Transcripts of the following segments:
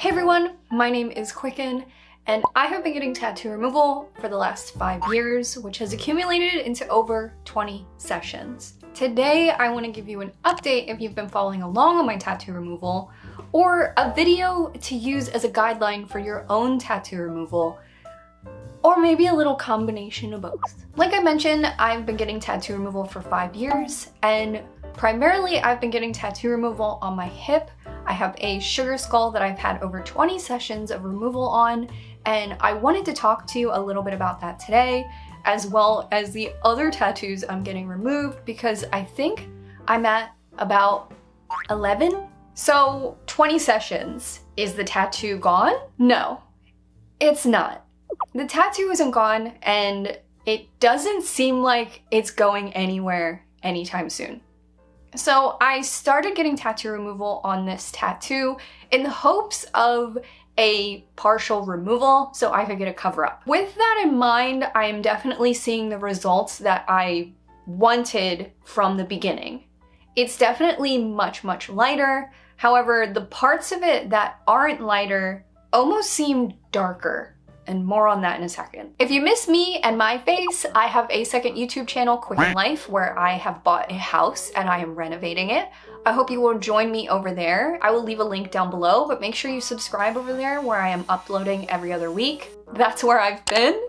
Hey everyone, my name is Qcknd, and I have been getting tattoo removal for the last 5 years, which has accumulated into over 20 sessions. Today, I want to give you an update if you've been following along on my tattoo removal, or a video to use as a guideline for your own tattoo removal, or maybe a little combination of both. Like I mentioned, I've been getting tattoo removal for 5 years, and primarily I've been getting tattoo removal on my hip. I have a sugar skull that I've had over 20 sessions of removal on, and I wanted to talk to you a little bit about that today, as well as the other tattoos I'm getting removed, because I think I'm at about 11. So 20 sessions. Is the tattoo gone? No, it's not. The tattoo isn't gone, and it doesn't seem like it's going anywhere anytime soon. So I started getting tattoo removal on this tattoo in the hopes of a partial removal so I could get a cover up. With that in mind, I am definitely seeing the results that I wanted from the beginning. It's definitely much lighter. However, the parts of it that aren't lighter almost seem darker. And more on that in a second. If you miss me and my face, I have a second YouTube channel, Qcknd Life, where I have bought a house and I am renovating it. I hope you will join me over there. I will leave a link down below, but make sure you subscribe over there where I am uploading every other week. That's where I've been.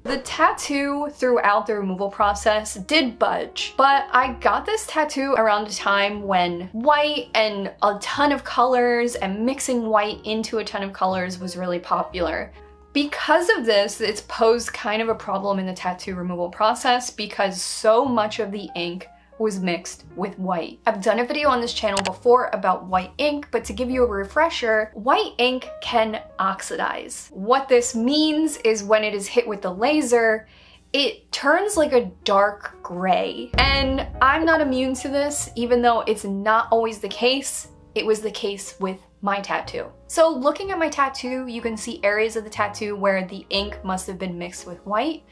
The tattoo throughout the removal process did budge, but I got this tattoo around a time when white and a ton of colors and mixing white into a ton of colors was really popular. Because of this, it's posed kind of a problem in the tattoo removal process because so much of the ink was mixed with white. I've done a video on this channel before about white ink, but to give you a refresher, white ink can oxidize. What this means is when it is hit with the laser, it turns like a dark gray. And I'm not immune to this, even though it's not always the case. It was the case with my tattoo. So looking at my tattoo, you can see areas of the tattoo where the ink must have been mixed with white.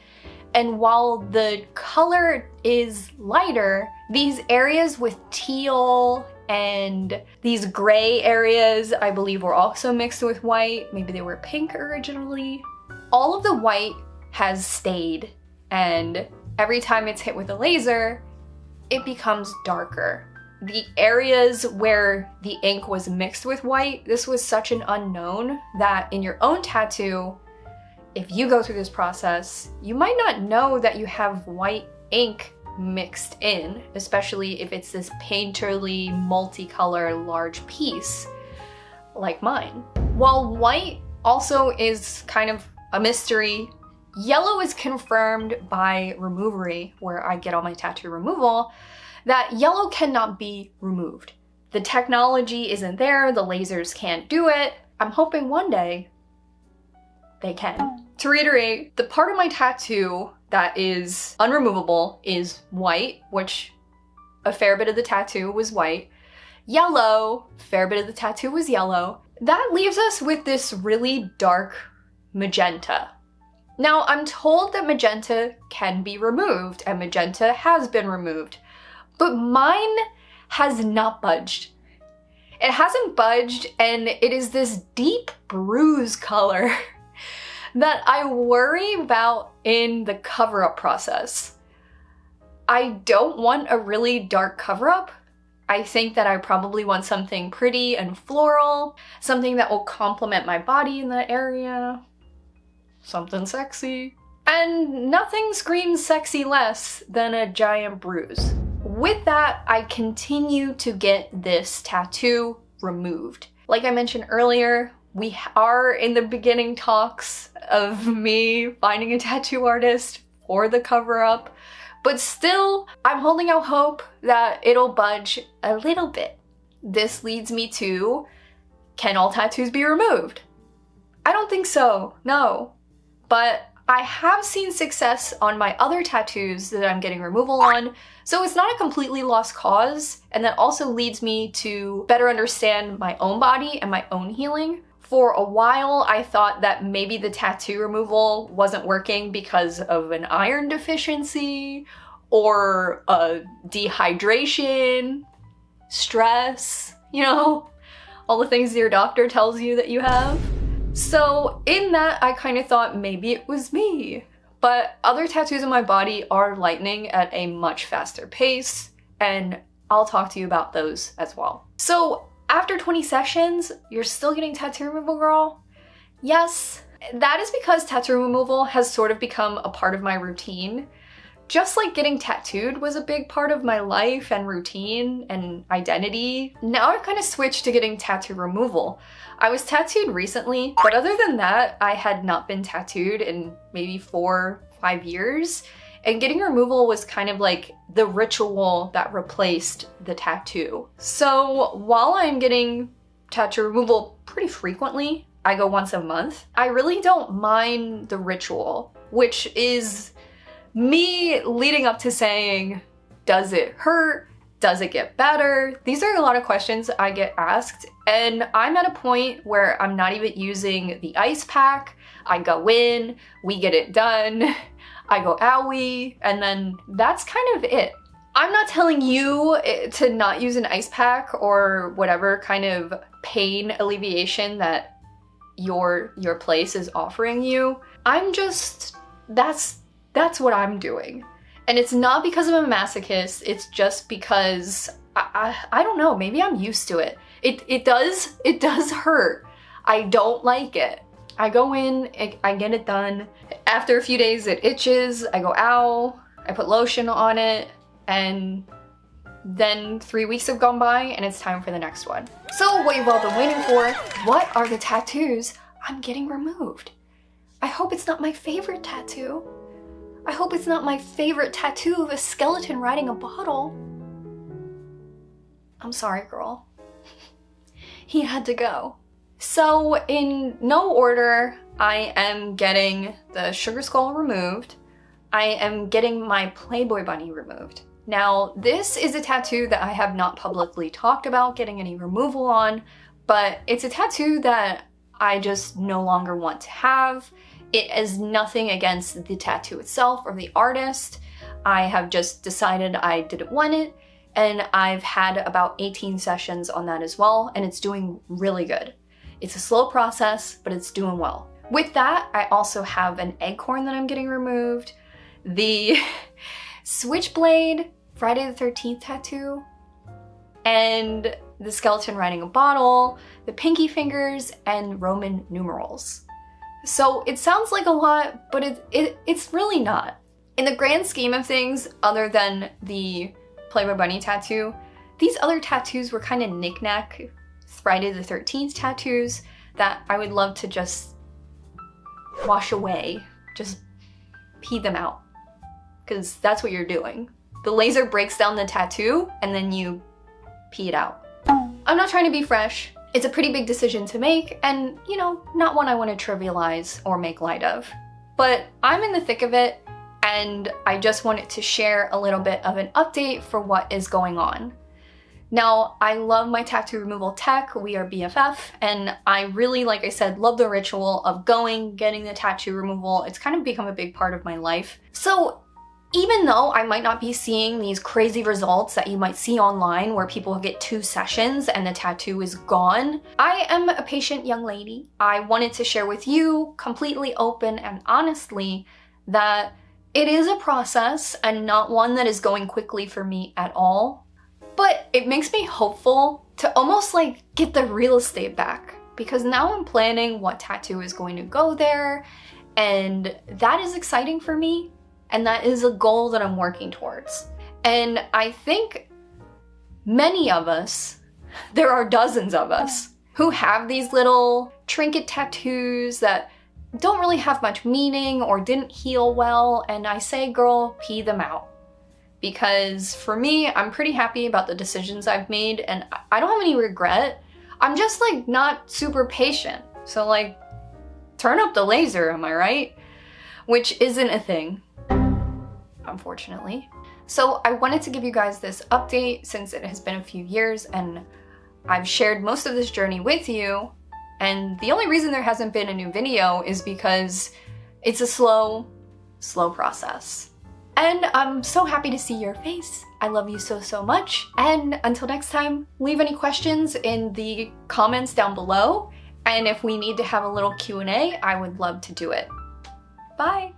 And while the color is lighter, these areas with teal and these gray areas, I believe, were also mixed with white. Maybe they were pink originally. All of the white has stayed, and every time it's hit with a laser, it becomes darker. The areas where the ink was mixed with white, this was such an unknown that in your own tattoo, if you go through this process, you might not know that you have white ink mixed in, especially if it's this painterly, multicolor, large piece like mine. While white also is kind of a mystery, yellow is confirmed by Removery, where I get all my tattoo removal, that yellow cannot be removed. The technology isn't there, the lasers can't do it. I'm hoping one day they can. To reiterate, the part of my tattoo that is unremovable is white, which a fair bit of the tattoo was white. Yellow, fair bit of the tattoo was yellow. That leaves us with this really dark magenta. Now, I'm told that magenta can be removed, and magenta has been removed, but mine has not budged. It hasn't budged, and it is this deep bruise color that I worry about in the cover-up process. I don't want a really dark cover-up. I think that I probably want something pretty and floral, something that will complement my body in that area, something sexy. And nothing screams sexy less than a giant bruise. With that, I continue to get this tattoo removed. Like I mentioned earlier, we are in the beginning talks of me finding a tattoo artist for the cover-up, but still, I'm holding out hope that it'll budge a little bit. This leads me to, can all tattoos be removed? I don't think so, no. But I have seen success on my other tattoos that I'm getting removal on, so it's not a completely lost cause, and that also leads me to better understand my own body and my own healing. For a while, I thought that maybe the tattoo removal wasn't working because of an iron deficiency or a dehydration, stress, you know, all the things your doctor tells you that you have. So in that, I kind of thought maybe it was me. But other tattoos on my body are lightening at a much faster pace, and I'll talk to you about those as well. So after 20 sessions, you're still getting tattoo removal, girl? Yes, that is because tattoo removal has sort of become a part of my routine. Just like getting tattooed was a big part of my life and routine and identity, now I've kind of switched to getting tattoo removal. I was tattooed recently, but other than that, I had not been tattooed in maybe 4-5 years. And getting removal was kind of like the ritual that replaced the tattoo. So while I'm getting tattoo removal pretty frequently, I go once a month, I really don't mind the ritual, which is me leading up to saying, does it hurt? Does it get better? These are a lot of questions I get asked, and I'm at a point where I'm not even using the ice pack. I go in, we get it done, I go owie, and then that's kind of it. I'm not telling you to not use an ice pack or whatever kind of pain alleviation that your place is offering you. I'm just, that's what I'm doing. And it's not because I'm a masochist, it's just because, I don't know, maybe I'm used to it. It does hurt. I don't like it. I go in, I get it done. After a few days it itches, I go ow, I put lotion on it, and then 3 weeks have gone by and it's time for the next one. So what you've all been waiting for, what are the tattoos I'm getting removed? I hope it's not my favorite tattoo. I hope it's not my favorite tattoo of a skeleton riding a bottle. I'm sorry, girl. He had to go. So in no order, I am getting the sugar skull removed. I am getting my Playboy bunny removed. Now, this is a tattoo that I have not publicly talked about getting any removal on, but it's a tattoo that I just no longer want to have. It is nothing against the tattoo itself or the artist. I have just decided I didn't want it, and I've had about 18 sessions on that as well, and it's doing really good. It's a slow process, but it's doing well. With that, I also have an acorn that I'm getting removed, the Switchblade Friday the 13th tattoo, and the skeleton riding a bottle, the pinky fingers, and Roman numerals. So it sounds like a lot, but it's really not. In the grand scheme of things, other than the Playboy bunny tattoo, these other tattoos were kind of knick-knack Friday the 13th tattoos that I would love to just wash away, just pee them out, because that's what you're doing. The laser breaks down the tattoo and then you pee it out. I'm not trying to be fresh. It's a pretty big decision to make, and you know, not one I want to trivialize or make light of. But I'm in the thick of it, and I just wanted to share a little bit of an update for what is going on. Now, I love my tattoo removal tech, we are BFF, and I really, like I said, love the ritual of getting the tattoo removal. It's kind of become a big part of my life. So even though I might not be seeing these crazy results that you might see online where people get 2 sessions and the tattoo is gone, I am a patient young lady. I wanted to share with you completely open and honestly that it is a process and not one that is going quickly for me at all. But it makes me hopeful to almost like get the real estate back, because now I'm planning what tattoo is going to go there, and that is exciting for me. And that is a goal that I'm working towards. And I think many of us, there are dozens of us, who have these little trinket tattoos that don't really have much meaning or didn't heal well, and I say, girl, pee them out. Because for me, I'm pretty happy about the decisions I've made, and I don't have any regret. I'm just like not super patient. So like, turn up the laser, am I right? Which isn't a thing, unfortunately. So I wanted to give you guys this update since it has been a few years and I've shared most of this journey with you, and the only reason there hasn't been a new video is because it's a slow process. And I'm so happy to see your face I love you so, so much. And until next time, leave any questions in the comments down below. And if we need to have a little Q&A, I would love to do it. Bye.